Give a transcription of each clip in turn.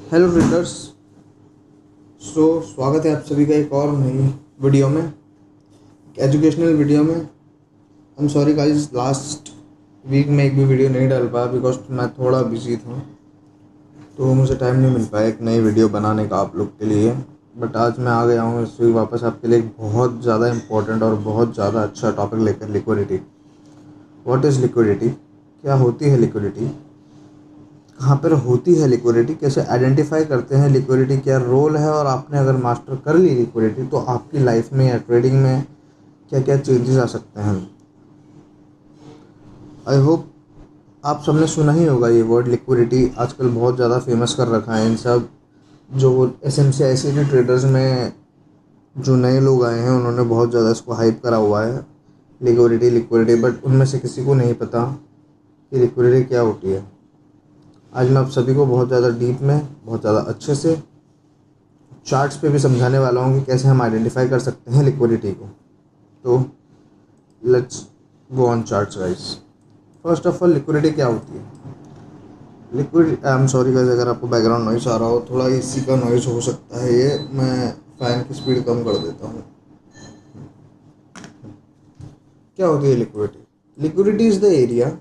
Hello traders. स्वागत है आप सभी का एक और नई वीडियो में, एजुकेशनल वीडियो में। I am sorry guys, last week में एक भी वीडियो नहीं डाल पाया बिकॉज मैं थोड़ा बिजी था, तो मुझे टाइम नहीं मिल पाया एक नई वीडियो बनाने का आप लोग के लिए। बट आज मैं आ गया हूँ इस वीक वापस आपके लिए एक बहुत ज़्यादा इंपॉर्टेंट और बहुत ज़्यादा अच्छा टॉपिक लेकर। लिक्विडिटी, व्हाट इज़ लिक्विडिटी, क्या होती है लिक्विडिटी, कहाँ पर होती है लिक्विडिटी, कैसे आइडेंटिफाई करते हैं लिक्विडिटी, क्या रोल है, और आपने अगर मास्टर कर ली लिक्विडिटी तो आपकी लाइफ में या ट्रेडिंग में क्या क्या चेंजेस आ सकते हैं। आई होप आप सबने सुना ही होगा ये वर्ड लिक्विडिटी, आजकल बहुत ज़्यादा फेमस कर रखा है इन सब जो एस एम सी आई सी टी ट्रेडर्स में जो नए लोग आए हैं उन्होंने बहुत ज़्यादा इसको हाइप करा हुआ है, लिक्विडिटी लिक्विडिटी। बट उनमें से किसी को नहीं पता कि लिक्विडिटी क्या होती है। आज मैं आप सभी को बहुत ज़्यादा डीप में, बहुत ज़्यादा अच्छे से चार्ट्स पे भी समझाने वाला हूँ कि कैसे हम आइडेंटिफाई कर सकते हैं लिक्विडिटी को। तो let's go on charts guys. First of all, liquidity क्या होती है? Liquid, I am sorry guys अगर आपको बैकग्राउंड नॉइस आ रहा हो, थोड़ा एसी का नॉइस हो सकता है, ये मैं फ़ैन की स्पीड कम कर देता हूँ। क्या होती है liquidity? Liquidity is the area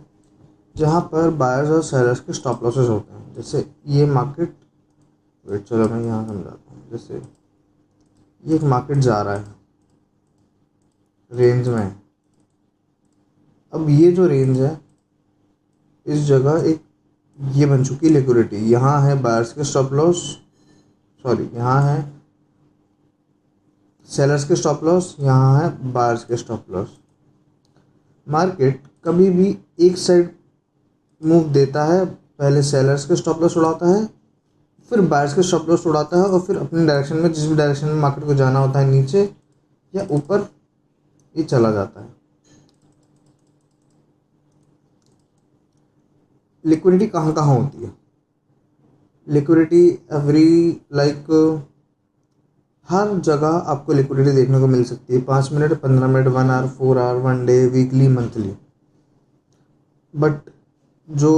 जहाँ पर बायर्स और सेलर्स के स्टॉप लॉसेस होते हैं। जैसे ये मार्केट, वेट चलो मैं यहाँ समझाता हूँ। जैसे ये एक मार्केट जा रहा है रेंज में, अब ये जो रेंज है इस जगह एक ये बन चुकी लिक्विडिटी। यहाँ है बायर्स के स्टॉप लॉस, सॉरी यहाँ है सेलर्स के स्टॉप लॉस, यहाँ है बायर्स के स्टॉप लॉस। मार्केट कभी भी एक साइड मूव देता है, पहले सेलर्स के स्टॉप लॉस उड़ाता है, फिर बायर्स के स्टॉप लॉस उड़ाता है, और फिर अपनी डायरेक्शन में, जिस भी डायरेक्शन में मार्केट को जाना होता है, नीचे या ऊपर, ये चला जाता है। लिक्विडिटी कहाँ कहाँ होती है? लिक्विडिटी एवरी लाइक हर जगह आपको लिक्विडिटी देखने को मिल सकती है। 5 minute, 15 minute, 1 hour, 4 hour, 1 day, weekly, monthly. But जो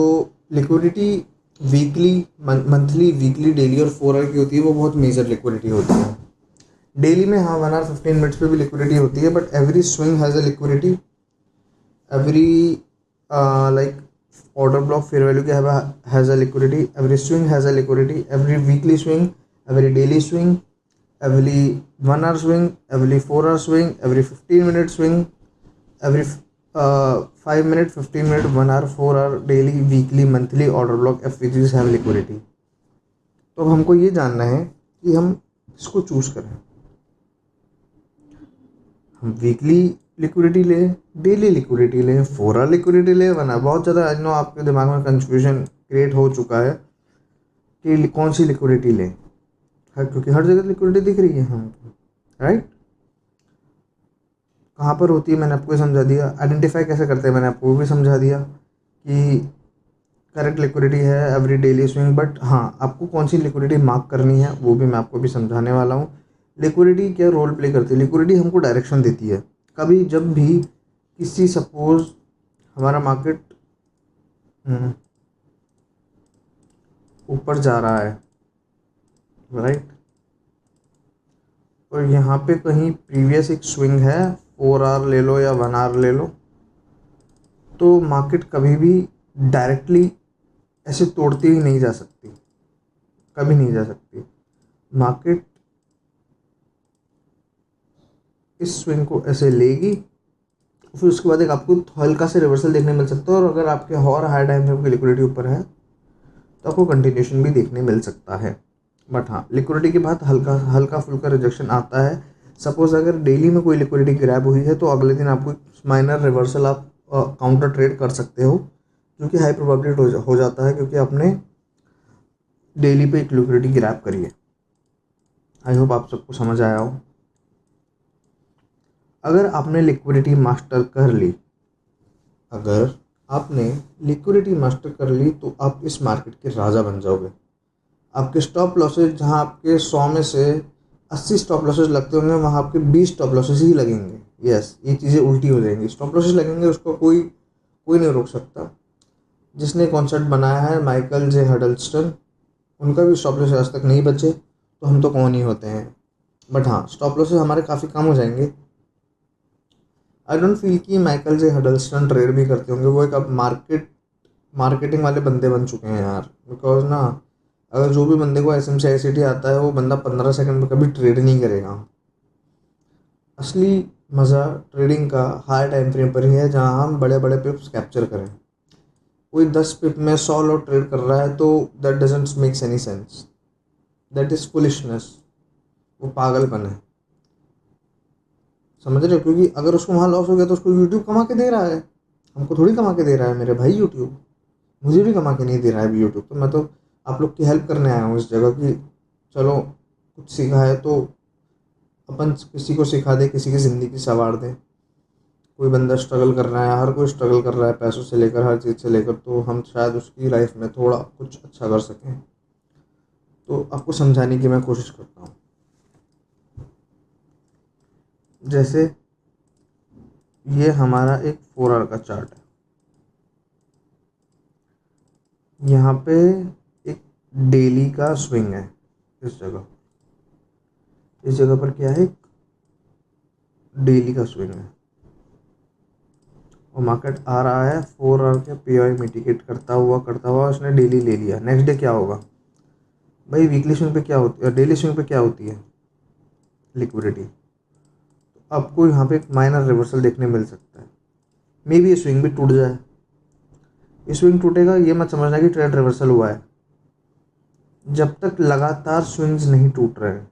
liquidity weekly, monthly, weekly, daily और 4 आवर की होती है वो बहुत मेजर लिक्विडिटी होती है। डेली में हाँ 1 आवर 15 मिनट्स पे भी लिक्विडिटी होती है, but every swing has a liquidity. Every like order block fair value के has a liquidity, every swing has a liquidity, every weekly swing, every daily swing, every 1 hour swing, every 4 hour swing, every 15 minute swing, every 5 minute, 15 minute, 1 hour, 4 hour, daily, weekly, monthly order block FVGs have liquidity। तो अब हमको ये जानना है कि हम इसको choose करें, हम वीकली लिक्विडिटी लें, डेली लिक्विडिटी लें, 4 आवर लिक्विडिटी लें, 1 आवर। बहुत ज़्यादा आई नो आपके दिमाग में कंफ्यूजन क्रिएट हो चुका है कि कौन सी लिक्विडिटी लें, क्योंकि हर जगह लिक्विडिटी दिख रही है हमको, राइट। कहाँ पर होती है मैंने आपको ये समझा दिया। आइडेंटिफाई कैसे करते हैं मैंने आपको वो भी समझा दिया कि करेक्ट लिक्विडिटी है एवरी डेली स्विंग। बट हाँ, आपको कौन सी लिक्विडिटी मार्क करनी है वो भी मैं आपको भी समझाने वाला हूँ। लिक्विडिटी क्या रोल प्ले करती है? लिक्विडिटी हमको डायरेक्शन देती है। कभी जब भी किसी, सपोज हमारा मार्केट ऊपर जा रहा है, राइट, और यहाँ पे कहीं प्रीवियस एक स्विंग है, 4 आवर ले लो या 1 आवर ले लो, तो मार्केट कभी भी डायरेक्टली ऐसे तोड़ती ही नहीं जा सकती, कभी नहीं जा सकती। मार्केट इस स्विंग को ऐसे लेगी, फिर उसके बाद एक आपको हल्का से रिवर्सल देखने मिल सकता है, और अगर आपके और हाई टाइम फ्रेम की लिक्विडिटी ऊपर है तो आपको कंटिन्यूशन भी देखने मिल सकता है। बट हाँ, लिक्विडिटी के बाद हल्का हल्का फुल्का रिजेक्शन आता है। सपोज अगर डेली में कोई लिक्विडिटी ग्रैब हुई है तो अगले दिन आपको माइनर रिवर्सल आप काउंटर ट्रेड कर सकते हो, जो कि हाई प्रोबेबिलिटी हो जाता है, क्योंकि आपने डेली पे एक लिक्विडिटी ग्रैब करी है। आई होप आप सबको समझ आया हो। अगर आपने लिक्विडिटी मास्टर कर ली, अगर आपने लिक्विडिटी मास्टर कर ली तो आप इस मार्केट के राजा बन जाओगे। आपके स्टॉप लॉसेज, जहां आपके 100 में से 80 स्टॉप लॉसेज लगते होंगे, वहां आपके 20 स्टॉप लॉसेज ही लगेंगे। यस, ये चीज़ें उल्टी हो जाएंगी। स्टॉप लॉसेज लगेंगे, उसको कोई कोई नहीं रोक सकता। जिसने कॉन्सेप्ट बनाया है, माइकल जे हडल्स्टन, उनका भी स्टॉप लॉस आज तक नहीं बचे, तो हम तो कौन ही होते हैं। बट हाँ, स्टॉप लॉस से हमारे काफ़ी काम हो जाएंगे। आई डोंट फील कि माइकल जे हडल्स्टन ट्रेड भी करते होंगे। वो एक अब मार्केटिंग वाले बंदे बन चुके हैं यार। बिकॉज ना, अगर जो भी बंदे को एस एम सी आई सी टी आता है, वो बंदा 15 सेकंड में कभी ट्रेड नहीं करेगा। असली मज़ा ट्रेडिंग का हाई टाइम फ्रेम पर ही है, जहाँ हम बड़े बड़े पिप्स कैप्चर करें। कोई 10 पिप में 100 लोग ट्रेड कर रहा है तो that doesn't makes any sense, that is foolishness, वो पागलपन है। समझ रहे हो? क्योंकि अगर उसको वहाँ लॉस हो गया तो उसको यूट्यूब कमा के दे रहा है, हमको थोड़ी कमा के दे रहा है मेरे भाई यूट्यूब। मुझे भी कमा के नहीं दे रहा है अभी यूट्यूब। तो मैं तो आप लोग की हेल्प करने आया हूँ इस जगह कि चलो कुछ सीखा है तो अपन किसी को सिखा दे, किसी की ज़िंदगी संवार दे। कोई बंदा स्ट्रगल कर रहा है, हर कोई स्ट्रगल कर रहा है, पैसों से लेकर हर चीज़ से लेकर, तो हम शायद उसकी लाइफ में थोड़ा कुछ अच्छा कर सकें। तो आपको समझाने की मैं कोशिश करता हूँ। जैसे ये हमारा एक 4 आवर का चार्ट है। यहाँ पे एक डेली का स्विंग है। इस जगह पर क्या है, एक डेली का स्विंग है और मार्केट आ रहा है 4 आवर के पी आई मिटिगेट करता हुआ उसने डेली ले लिया। नेक्स्ट डे क्या होगा भाई? वीकली स्विंग पे क्या होती है, डेली स्विंग पे क्या होती है? लिक्विडिटी। तो आपको यहाँ पे एक माइनर रिवर्सल देखने मिल सकता है। मे बी ये स्विंग भी टूट जाए। ये स्विंग टूटेगा, ये मत समझना कि ट्रेंड रिवर्सल हुआ है। जब तक लगातार स्विंग्स नहीं टूट रहे हैं,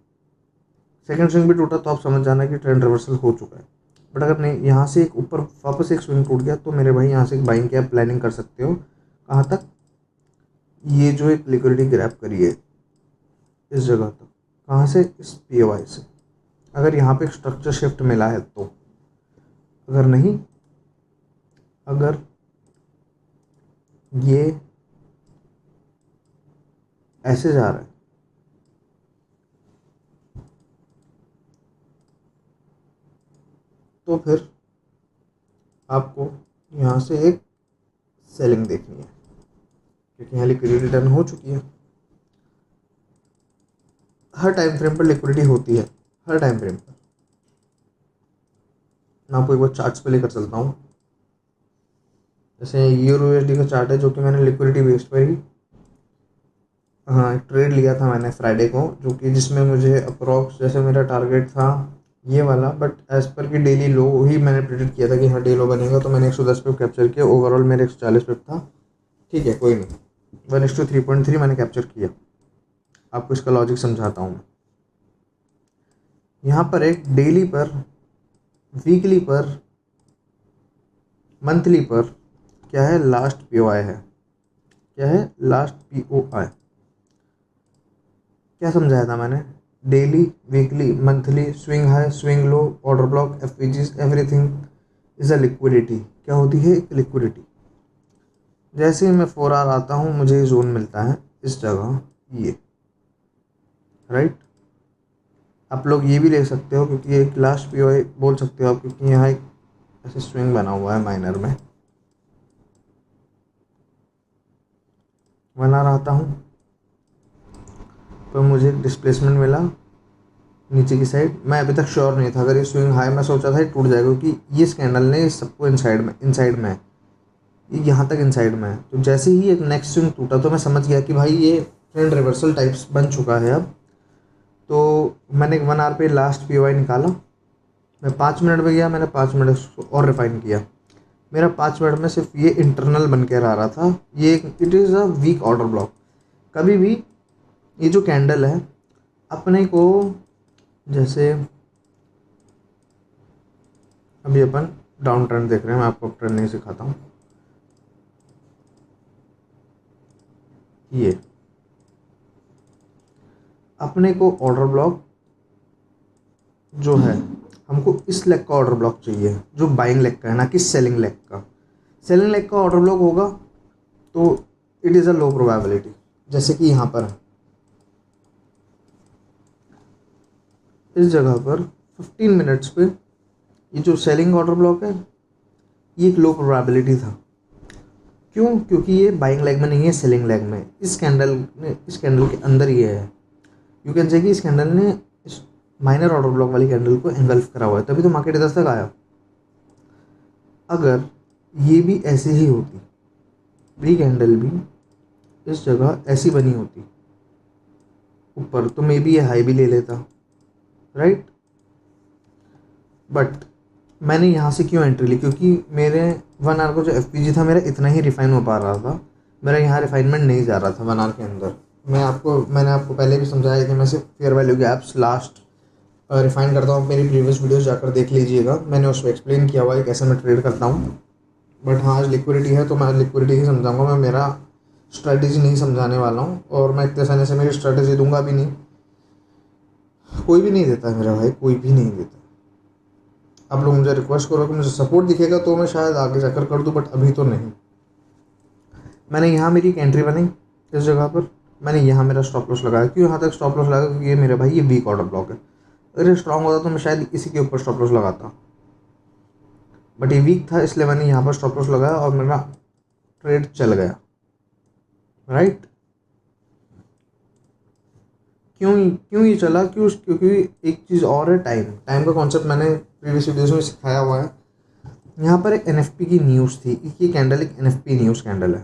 सेकंड स्विंग भी टूटा तो आप समझ जाना कि ट्रेंड रिवर्सल हो चुका है। बट अगर नहीं, यहाँ से एक ऊपर वापस एक स्विंग टूट गया, तो मेरे भाई यहाँ से एक बाइंग की आप प्लानिंग कर सकते हो। कहाँ तक? ये जो एक लिक्विडिटी ग्रैब करी है इस जगह तक। कहाँ से? इस पी ओ आई से। अगर यहाँ पे एक स्ट्रक्चर शिफ्ट मिला है तो, अगर नहीं, अगर ये ऐसे जा रहा है तो फिर आपको यहाँ से एक सेलिंग देखनी है, क्योंकि यहाँ लिक्विडिटी टर्न हो चुकी है। हर टाइम फ्रेम पर लिक्विडिटी होती है, हर टाइम फ्रेम पर। मैं आपको एक बार चार्ट्स पे लेकर चलता हूँ। जैसे यूरो यूएसडी का चार्ट है, जो कि मैंने लिक्विडिटी बेस्ड पर ही हाँ एक ट्रेड लिया था मैंने फ्राइडे को, जो कि जिसमें मुझे अप्रॉक्स, जैसे मेरा टारगेट था ये वाला, बट एज पर कि डेली लो ही मैंने प्रिडिक्ट किया था कि हाँ डे लो बनेगा, तो मैंने 110 पे कैप्चर किया। ओवरऑल मेरे 140 पे था। ठीक है, कोई नहीं, 1:3.3 मैंने कैप्चर किया। आपको इसका लॉजिक समझाता हूँ मैं। यहाँ पर एक डेली पर, वीकली पर, मंथली पर क्या है? लास्ट पी ओ आई है। क्या है? Last P O I. क्या समझाया था मैंने? Daily, weekly, monthly, swing high, swing low, order block, F P Gs, everything is a liquidity. क्या होती है? एक लिक्विडिटी। जैसे ही मैं 4 आवर आता हूँ, मुझे ये जोन मिलता है इस जगह, ये राइट। आप लोग ये भी ले सकते हो, क्योंकि एक लास्ट पी ओ आई बोल सकते हो आप, क्योंकि यहाँ एक ऐसे स्विंग बना हुआ है माइनर में। 1 आवर आता हूँ तो मुझे एक डिस्प्लेसमेंट मिला नीचे की साइड। मैं अभी तक श्योर नहीं था, अगर ये स्विंग हाई, मैं सोचा था ये टूट जाएगा, क्योंकि ये कैंडल ने सबको इनसाइड में है, ये यहाँ तक इनसाइड में है। तो जैसे ही एक नेक्स्ट स्विंग टूटा तो मैं समझ गया कि भाई ये ट्रेंड रिवर्सल टाइप्स बन चुका है अब। तो मैंने 1 आवर पे लास्ट पी ओ आई निकाला। मैं 5 मिनट में गया, मैंने 5 मिनट उसको और रिफाइन किया। मेरा 5 मिनट में सिर्फ ये इंटरनल बन के आ रहा था। ये it is a weak order block. कभी भी ये जो कैंडल है अपने को, जैसे अभी अपन डाउन ट्रेंड देख रहे हैं, मैं आपको ट्रेंड नहीं सिखाता हूँ। ये अपने को ऑर्डर ब्लॉक जो है, हमको इस लेग का ऑर्डर ब्लॉक चाहिए, जो बाइंग लेग का है, ना कि सेलिंग लेग का। सेलिंग लेग का ऑर्डर ब्लॉक होगा तो it is a low probability, जैसे कि यहाँ पर इस जगह पर 15 मिनट्स पे ये जो सेलिंग ऑर्डर ब्लॉक है, ये एक लो प्रोबेबिलिटी था। क्यों? क्योंकि ये बाइंग लेग में नहीं है, सेलिंग लेग में। इस कैंडल के अंदर ये है। यू कैन से कि इस कैंडल ने इस माइनर ऑर्डर ब्लॉक वाली कैंडल को एंगल्फ करा हुआ है, तभी तो मार्केट इधर तक आया। अगर ये भी ऐसे ही होती, प्री कैंडल भी इस जगह ऐसी बनी होती ऊपर, तो मे बी ये हाई भी ले लेता, राइट। बट मैंने यहाँ से क्यों एंट्री ली? क्योंकि मेरे 1 आवर को जो एफ था मेरा इतना ही रिफाइन हो पा रहा था, मेरा यहाँ रिफाइनमेंट नहीं जा रहा था 1 आवर के अंदर। मैंने आपको पहले भी समझाया कि मैं सिर्फ fair value gaps last refine करता हूँ। मेरी प्रीवियस वीडियोस जाकर देख लीजिएगा, मैंने उसमें एक्सप्लेन किया हुआ है कैसे मैं ट्रेड करता हूँ। बट हाँ, आज लिक्विडिटी है तो मैं लिक्विडिटी ही समझाऊंगा, मैं मेरा स्ट्रैटेजी नहीं समझाने वाला हूँ, और मैं इतने सारे से मेरी स्ट्रैटेजी दूंगा भी नहीं। कोई भी नहीं देता है मेरा भाई, कोई भी नहीं देता। आप लोग मुझे रिक्वेस्ट करो कि मुझे सपोर्ट दिखेगा तो मैं शायद आगे जाकर कर दूँ, बट अभी तो नहीं। मैंने यहाँ मेरी एक एंट्री बनाई इस जगह पर, मैंने यहाँ मेरा स्टॉप लॉस लगाया। क्यों यहाँ तक स्टॉप लॉस लगा? क्योंकि ये मेरे भाई ये वीक ऑर्डर ब्लॉक है। अगर ये स्ट्रांग होता तो मैं शायद इसी के ऊपर स्टॉप लॉस लगाता, बट ये वीक था इसलिए मैंने यहाँ पर स्टॉप लॉस लगाया और मेरा ट्रेड चल गया, राइट। क्यों ये चला? क्योंकि एक चीज़ और है, टाइम का कॉन्सेप्ट मैंने प्रीवियस वीडियोस में सिखाया हुआ है। यहाँ पर एक एनएफपी की न्यूज़ थी, ये कैंडल एक एनएफपी न्यूज़ कैंडल है,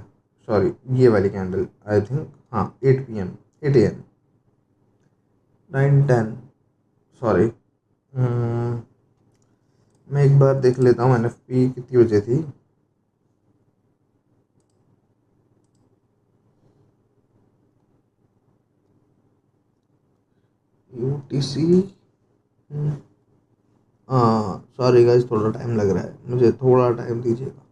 सॉरी ये वाली कैंडल आई थिंक, हाँ 8 PM 8 AM 9-10, सॉरी। मैं एक बार देख लेता हूँ एनएफपी कितनी बजे थी। यूटीसी, हाँ सॉरी गाइस, थोड़ा टाइम लग रहा है, मुझे थोड़ा टाइम दीजिएगा।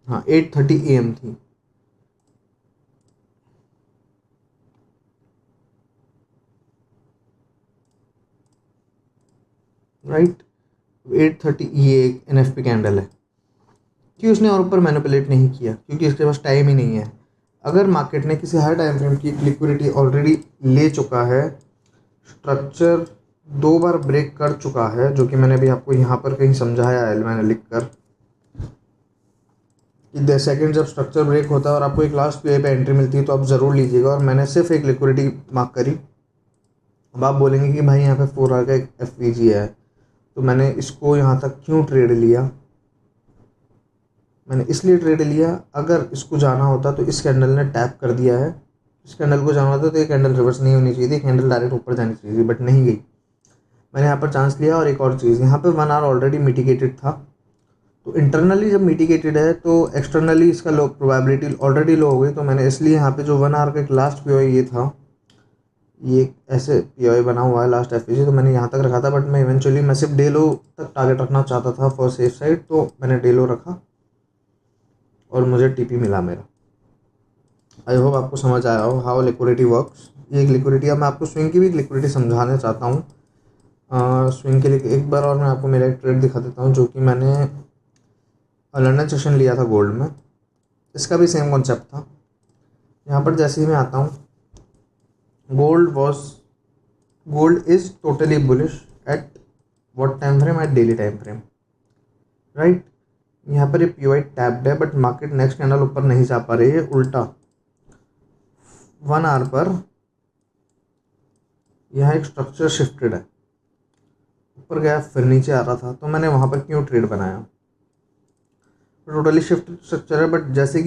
हाँ 8:30 AM थी, राइट। 8:30 ये एक एनएफपी कैंडल है कि उसने और ऊपर मैनिपुलेट नहीं किया, क्योंकि इसके पास टाइम ही नहीं है। अगर मार्केट ने किसी हाई टाइम फ्रेम की लिक्विडिटी ऑलरेडी ले चुका है, स्ट्रक्चर 2 बार ब्रेक कर चुका है, जो कि मैंने अभी आपको यहाँ पर कहीं समझाया है, मैंने लिख कर कि सेकंड जब स्ट्रक्चर ब्रेक होता है और आपको एक लास्ट पीआई पे एंट्री मिलती है तो आप ज़रूर लीजिएगा। और मैंने सिर्फ एक लिक्विडिटी मार्क करी। अब आप बोलेंगे कि भाई यहाँ पे 4 आवर का एक एफ है, तो मैंने इसको यहाँ तक क्यों ट्रेड लिया? मैंने इसलिए ट्रेड लिया, अगर इसको जाना होता तो इस कैंडल ने टैप कर दिया है, इस कैंडल को जाना होता तो ये कैंडल रिवर्स नहीं होनी चाहिए थी, कैंडल डायरेक्ट ऊपर जानी चाहिए थी, बट नहीं गई। मैंने यहाँ पर चांस लिया। और एक और चीज़, यहाँ पे 1 आवर ऑलरेडी मिटिगेटेड था, तो इंटरनली जब मिटिगेटेड है तो एक्सटर्नली इसका लो प्रोबेबिलिटी ऑलरेडी लो हो गई। तो मैंने इसलिए यहाँ पे जो 1 आवर का एक लास्ट पी ये था, ये ऐसे पी बना हुआ है लास्ट एफ तो मैंने यहाँ तक रखा था, बट मैं इवेंचुअली मैं सिर्फ डे लो तक टारगेट रखना चाहता था फॉर सेफ साइड, तो मैंने डे लो रखा और मुझे टीपी मिला मेरा। आई होप आपको समझ आया हो हाउ लिक्विडिटी वर्क्स। ये एक लिक्विडिटी, अब मैं आपको स्विंग की भी एक लिक्विडिटी समझाना चाहता हूँ। स्विंग के लिए एक बार और मैं आपको मेरा एक ट्रेड दिखा देता हूँ, जो कि मैंने लंदन सेशन लिया था गोल्ड में। इसका भी सेम कॉन्सेप्ट था। यहाँ पर जैसे ही मैं आता हूँ, gold is totally bullish at what time frame? At daily time frame, right. यहाँ पर ये पीवाई टैप्ड है, बट मार्केट नेक्स्ट कैंडल ऊपर नहीं जा पा रही है, उल्टा 1 आवर पर यहाँ एक स्ट्रक्चर शिफ्टेड है, ऊपर गया फिर नीचे आ रहा था, तो मैंने वहाँ पर क्यों ट्रेड बनाया? टोटली शिफ्टेड स्ट्रक्चर है, बट जैसे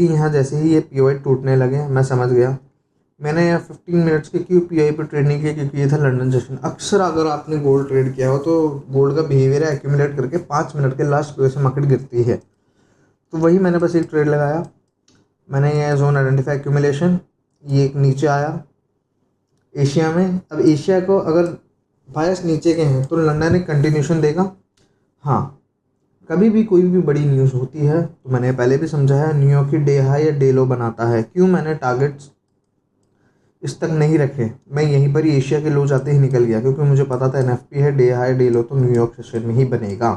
ही ये पीवाई टूटने लगे, मैं समझ गया। मैंने यहाँ 15 मिनट्स के क्यों पीआई पे ट्रेड नहीं किया? क्योंकि ये था लंदन सेशन। अक्सर अगर आपने गोल्ड ट्रेड किया हो तो गोल्ड का बिहेवियर है एक्यूमुलेट करके 5 मिनट के लास्ट पीओ से मार्केट गिरती है, तो वही मैंने बस एक ट्रेड लगाया। मैंने ये जोन आइडेंटिफाई एक्यूमुलेशन, ये एक नीचे आया एशिया में। अब एशिया को अगर बायस नीचे के हैं तो लंदन एक कंटिन्यूशन देगा। हाँ, कभी भी कोई भी बड़ी न्यूज़ होती है तो मैंने पहले भी समझाया, न्यूयॉर्क की डे हाई या डे लो बनाता है। क्यों? मैंने टारगेट्स इस तक नहीं रखे, मैं यहीं पर ही एशिया के लो जाते ही निकल गया, क्योंकि मुझे पता था एनएफपी है, डे हाई डे लो तो न्यूयॉर्क सेशन में ही बनेगा।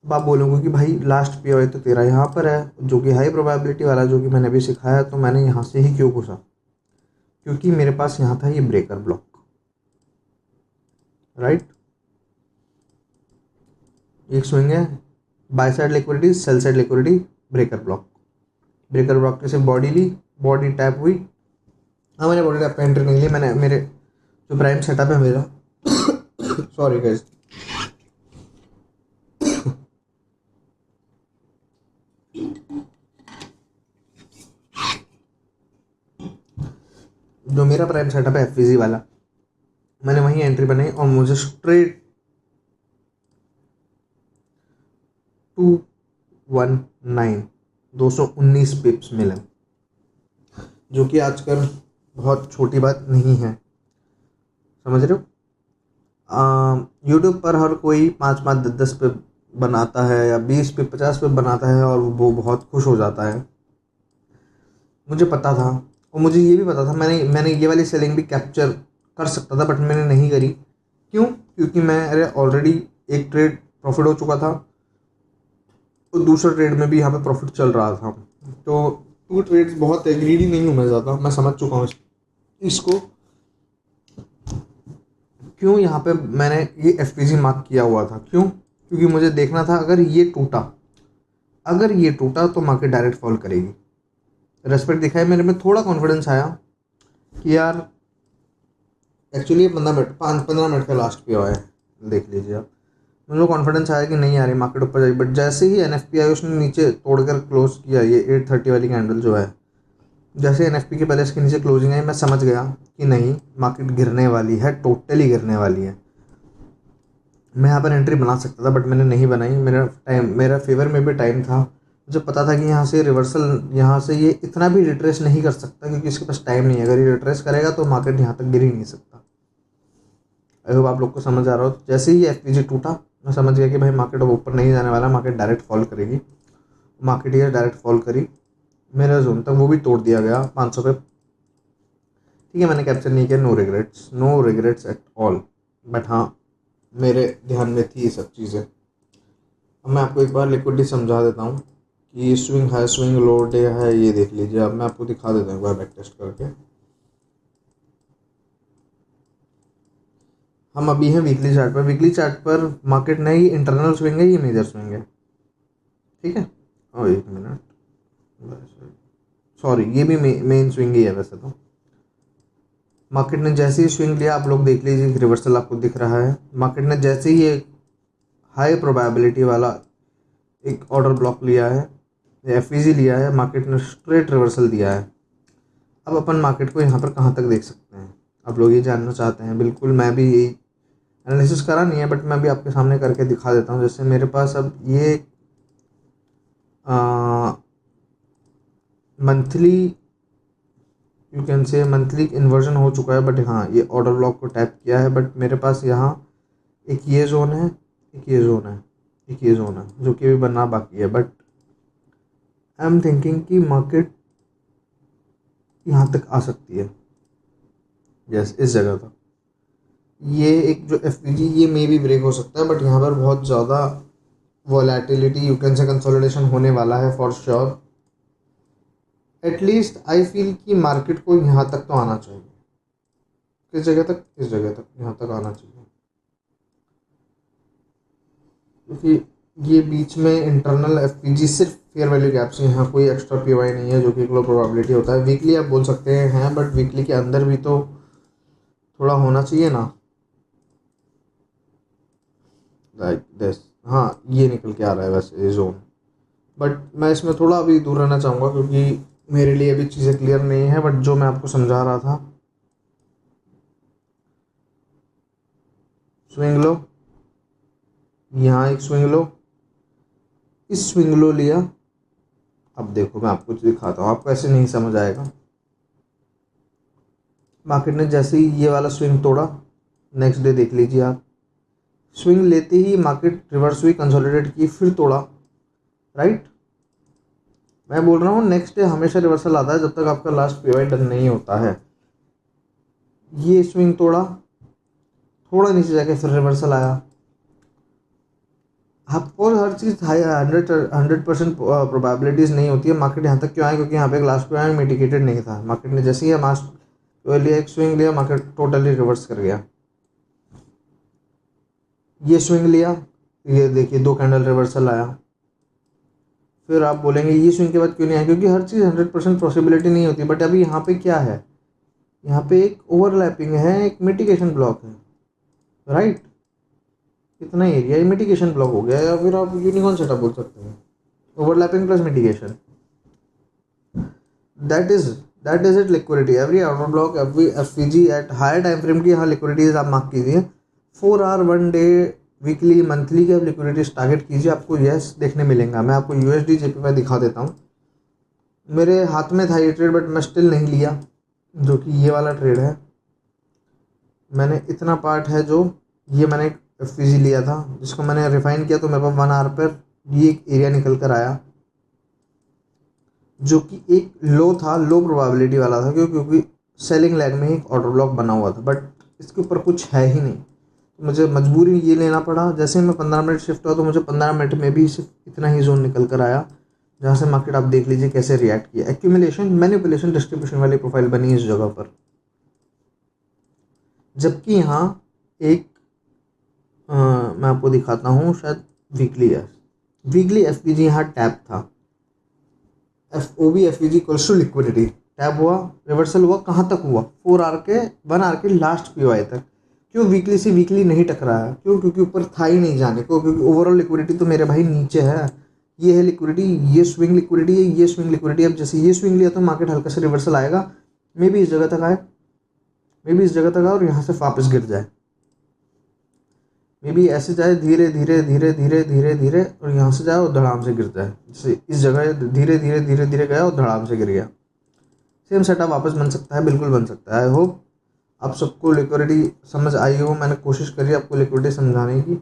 अब आप बोलोगे कि भाई लास्ट पे तो तेरा यहाँ पर है, जो कि हाई प्रोबेबिलिटी वाला, जो कि मैंने अभी सिखाया, तो मैंने यहाँ से ही क्यों घुसा, क्योंकि मेरे पास यहाँ था ये ब्रेकर ब्लॉक, राइट। एक स्विंग है, by side liquidity, sell side liquidity, breaker block की सिर्फ बॉडी ली, बॉडी टैप हुई। हाँ, मैंने बॉडी टैप पे एंट्री नहीं ली, मैंने मेरे जो प्राइम सेटअप है मेरा सॉरी गाइस, जो मेरा प्राइम सेटअप है एफवीजी वाला, मैंने वहीं एंट्री बनाई और मुझे स्ट्रेट 219 पिप्स मिले, जो कि आजकल बहुत छोटी बात नहीं है, समझ रहे हो। यूट्यूब पर हर कोई 5-5 10-10 पे बनाता है या 20 पे 50 पे बनाता है और वो बहुत खुश हो जाता है। मुझे पता था और मुझे ये भी पता था, मैंने ये वाली सेलिंग भी कैप्चर कर सकता था, बट मैंने नहीं करी। क्यों? क्योंकि मैं ऑलरेडी एक ट्रेड प्रॉफिट हो चुका था और दूसरे ट्रेड में भी यहाँ पे प्रॉफिट चल रहा था, तो 2 ट्रेड्स बहुत है, ग्रीडी नहीं हूँ मैं ज़्यादा, मैं समझ चुका हूँ इसको। क्यों यहाँ पे मैंने ये एफपीजी मार्क किया हुआ था? क्यों? क्योंकि मुझे देखना था अगर ये टूटा तो मार्केट डायरेक्ट फॉल करेगी। रेस्पेक्ट दिखाई, मेरे में थोड़ा कॉन्फिडेंस आया कि यार एक्चुअली ये 15 मिनट का लास्ट पे हुआ है, देख लीजिए आप। मुझे कॉन्फिडेंस आया कि नहीं यार ये मार्केट ऊपर जाएगी, बट जैसे ही एनएफपी आई उसने नीचे तोड़कर क्लोज किया, ये 830 वाली कैंडल जो है, जैसे एनएफपी के पहले इसके नीचे क्लोजिंग आई, मैं समझ गया कि नहीं मार्केट गिरने वाली है, टोटली गिरने वाली है। मैं यहाँ पर एंट्री बना सकता था बट मैंने नहीं बनाई, मेरा फेवर में भी टाइम था, मुझे पता था कि यहाँ से रिवर्सल, यहाँ से ये इतना भी रिट्रेस नहीं कर सकता क्योंकि इसके पास टाइम नहीं है। अगर ये रिट्रेस करेगा तो मार्केट यहाँ तक गिर ही नहीं सकता। आई होप आप लोग को समझ आ रहा हो। जैसे ही एफपीजी टूटा मैं समझ गया कि भाई मार्केट अब ऊपर नहीं जाने वाला, मार्केट डायरेक्ट फॉल करेगी। मार्केट ये डायरेक्ट फॉल करी, मेरा जोन था वो भी तोड़ दिया गया 500 पे। ठीक है, मैंने कैप्चर नहीं किया, no regrets at all, but हाँ मेरे ध्यान में थी ये सब चीज़ें। अब मैं आपको एक बार लिक्विडिटी समझा देता हूँ कि स्विंग है, स्विंग लो, डे है, ये देख लीजिए। अब मैं आपको दिखा देता हूँ एक बार बैक टेस्ट करके। हम अभी हैं वीकली चार्ट पर। वीकली चार्ट पर मार्केट नहीं, ये इंटरनल स्विंग है, ये मेजर स्विंग है, ठीक है। और एक मिनट, सॉरी, ये भी मेन स्विंग ही है वैसे तो। मार्केट ने जैसे ही स्विंग लिया, आप लोग देख लीजिए रिवर्सल आपको दिख रहा है। मार्केट ने जैसे ही एक हाई प्रोबेबिलिटी वाला एक ऑर्डर ब्लॉक लिया है, एफईजी लिया है, मार्केट ने स्ट्रेट रिवर्सल दिया है। अब अपन मार्केट को यहाँ पर कहाँ तक देख सकते हैं, आप लोग ये जानना चाहते हैं। बिल्कुल, मैं भी यही एनालिसिस करा नहीं है बट मैं भी आपके सामने करके दिखा देता हूँ। जैसे मेरे पास अब ये monthly, you can say monthly inversion हो चुका है, बट हाँ ये ऑर्डर ब्लॉक को टैप किया है। बट मेरे पास यहाँ एक ये जोन है, एक ये जोन है, एक ये जोन है, जो कि अभी बनना बाकी है। बट आई एम थिंकिंग कि मार्केट यहाँ तक आ सकती है, यस, इस जगह तक। ये एक जो एफपीजी, ये मे भी ब्रेक हो सकता है, बट यहाँ पर बहुत ज़्यादा volatility, you can say consolidation होने वाला है for sure. At least I feel कि मार्केट को यहाँ तक तो आना चाहिए। किस जगह तक? इस जगह तक, यहाँ तक आना चाहिए, क्योंकि ये बीच में इंटरनल एफपीजी सिर्फ फेयर वैल्यू गैप्स हैं, यहाँ कोई एक्स्ट्रा पीवाई नहीं है, जो कि एक लो प्रोबेबिलिटी होता है। वीकली आप बोल सकते हैं, बट वीकली के अंदर भी तो थोड़ा होना चाहिए ना, लाइक दिस। हाँ, ये निकल के आ रहा है वैसे ये जोन, बट मैं इसमें थोड़ा अभी दूर रहना चाहूँगा क्योंकि मेरे लिए अभी चीज़ें क्लियर नहीं है। बट जो मैं आपको समझा रहा था, स्विंग लो, यहाँ एक स्विंग लो, इस स्विंग लो लिया। अब देखो मैं आपको दिखाता हूँ, आपको ऐसे नहीं समझ आएगा। मार्केट ने जैसे ही ये वाला स्विंग तोड़ा, नेक्स्ट डे देख लीजिए आप, स्विंग लेते ही मार्केट रिवर्स हुई, कंसोलिडेट की, फिर तोड़ा, राइट। मैं बोल रहा हूँ नेक्स्ट डे हमेशा रिवर्सल आता है जब तक आपका लास्ट पीवाई डन नहीं होता है। ये स्विंग तोड़ा, थोड़ा नीचे जाके फिर रिवर्सल आया। आपको हर चीज़ 100% प्रोबेबिलिटीज़ नहीं होती है। मार्केट यहाँ तक क्यों आया, क्योंकि यहाँ पे लास्ट पे आया मिटिगेटेड नहीं था मार्केट ने। जैसे ही मास्ट लिया, एक स्विंग लिया, मार्केट टोटली रिवर्स कर गया। ये स्विंग लिया, ये देखिए 2 कैंडल रिवर्सल आया। फिर आप बोलेंगे ये स्विंग के बाद क्यों नहीं आया, क्योंकि हर चीज़ 100% पॉसिबिलिटी नहीं होती। बट अभी यहाँ पे क्या है, यहाँ पे एक ओवरलैपिंग है, एक मिटिगेशन ब्लॉक है, राइट। कितना एरिया मिटिगेशन ब्लॉक हो गया, या फिर आप यूनिकॉर्न सेटअप बोल सकते हैं। Overlapping plus mitigation, that is that is it liquidity. Every outer block, every FVG at higher time frame की यहाँ लिक्विडिटीज आप मार्क कीजिए। 4 आवर, 1 डे, वीकली, मंथली की आप लिक्विडिटीज टारगेट कीजिए, आपको यस देखने मिलेगा। मैं आपको यूएसडी जेपीवाई दिखा देता हूँ। मेरे हाथ में था ये ट्रेड, बट मैं स्टिल नहीं लिया, जो कि ये वाला ट्रेड है। मैंने इतना पार्ट है जो ये मैंने एफवीजी लिया था, जिसको मैंने रिफाइन किया, तो मेरे पास 1 आवर पर ये एक एरिया निकल कर आया, जो कि एक लो था, लो प्रोबेबिलिटी वाला था, क्योंकि सेलिंग लेग में एक ऑर्डर ब्लॉक बना हुआ था। बट इसके ऊपर कुछ है ही नहीं, तो मुझे मजबूरी ये लेना पड़ा। जैसे मैं 15 मिनट शिफ्ट हुआ, तो मुझे 15 मिनट में भी सिर्फ इतना ही जोन निकल कर आया, जहाँ से मार्केट आप देख लीजिए कैसे रिएक्ट किया। एक्यूमुलेशन, मैनिपुलेशन, डिस्ट्रीब्यूशन वाली प्रोफाइल बनी इस जगह पर। जबकि यहाँ एक मैं आपको दिखाता हूँ, शायद वीकली एफपीजी यहाँ टैप था। OB FVG equals to liquidity. Tap हुआ, रिवर्सल हुआ, कहाँ तक हुआ, 4 आवर के 1 आवर के लास्ट POI तक। क्यों वीकली से वीकली नहीं टकराया, क्यों, क्योंकि ऊपर था ही नहीं जाने को, क्योंकि ओवरऑल लिक्विडिटी तो मेरे भाई नीचे है। ये है लिक्विडिटी, ये स्विंग लिक्विडिटी है, ये स्विंग लिक्विडिटी। अब जैसे ये स्विंग लिया तो मार्केट हल्का से रिवर्सल आएगा, मे बी इस जगह तक आए, मे बी इस जगह तक आए और यहाँ से वापस गिर जाए, मे बी ऐसे जाए धीरे धीरे धीरे धीरे धीरे धीरे और यहाँ से जाए और धड़ाम से गिर जाए। जैसे इस जगह धीरे धीरे धीरे धीरे गया और धड़ाम से गिर गया। सेम सेटअप वापस बन सकता है, बिल्कुल बन सकता है। आई होप आप सबको लिक्विडिटी समझ आई हो। मैंने कोशिश करी आपको लिक्विडिटी समझाने की।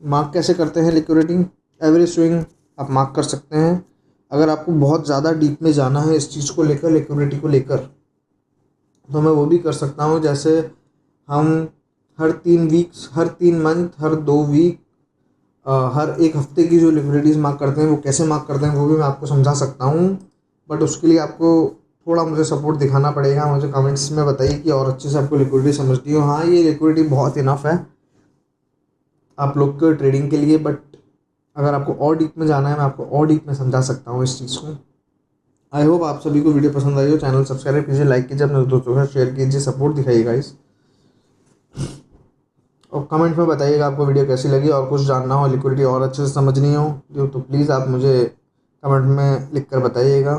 मार्क कैसे करते हैं लिक्विडिटी, एवरी स्विंग आप मार्क कर सकते हैं। अगर आपको बहुत ज़्यादा डीप में जाना है इस चीज़ को लेकर, लिक्विडिटी को लेकर, तो मैं वो भी कर सकता हूँ। जैसे हम हर 3 वीक्स, हर 3 मंथ, हर 2 वीक, हर 1 हफ्ते की जो लिक्विडिटीज़ मार्क करते हैं, वो कैसे मार्क करते हैं, वो भी मैं आपको समझा सकता हूँ। बट उसके लिए आपको थोड़ा मुझे सपोर्ट दिखाना पड़ेगा। मुझे कमेंट्स में बताइए कि और अच्छे से आपको लिक्विडिटी समझती हो। हाँ, ये लिक्विडिटी बहुत इनफ है आप लोग के ट्रेडिंग के लिए, बट अगर आपको और डीप में जाना है, मैं आपको और डीप में समझा सकता हूँ इस चीज़ को। आई होप आप सभी को वीडियो पसंद आई हो। चैनल सब्सक्राइब कीजिए, लाइक कीजिए, अपने दोस्तों के साथ शेयर कीजिए, सपोर्ट दिखाइएगा इस, और कमेंट में बताइएगा आपको वीडियो कैसी लगी। और कुछ जानना हो, लिक्विडिटी और अच्छे से समझनी हो तो प्लीज़ आप मुझे कमेंट में लिख कर बताइएगा।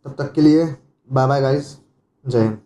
तब तक के लिए बाय बाय गाइस, जय हिंद।